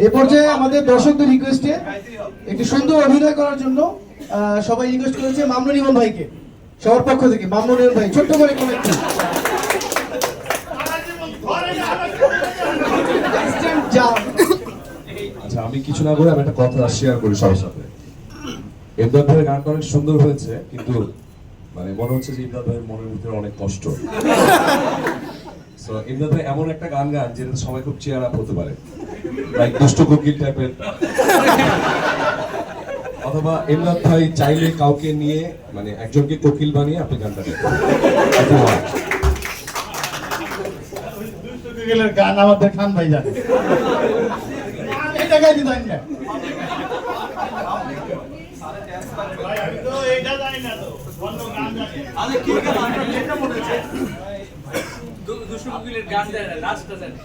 এ পর্যায়ে আমাদের দর্শকদের রিকোয়েস্টে একটি সুন্দর অভিনয় করার জন্য সবাই রিকোয়েস্ট করেছে মামুনুল ইমন ভাইকে, সবার পক্ষ থেকে মামুনুল ইমন ভাই ছোট্ট করে কমেন্ট। আচ্ছা, আমি কিছু না বলে আমি একটা কথা শেয়ার করি সবার সাথে। ইমদাদ ভাইয়ের গানটা অনেক সুন্দর হয়েছে, কিন্তু মানে মনে হচ্ছে যে ইমদাদ ভাইয়ের মনের ভিতরে অনেক কষ্ট। সো ইমদাদ ভাই এমন একটা গান গান যেটা সবাই খুব চেয়ার আপ হতে পারে, লাইক দুষ্ট কোকিল টাইপের। অথবা ইমদাদ ভাই চাইলে কাউকে নিয়ে মানে একজনকে কোকিল বানিয়ে আপনি গানটা গান আমাদের খান ভাই জানে, এটা গাইতে জানি না। দুষ্টু কোকিলের গান দেয় না, নাচটা জানে।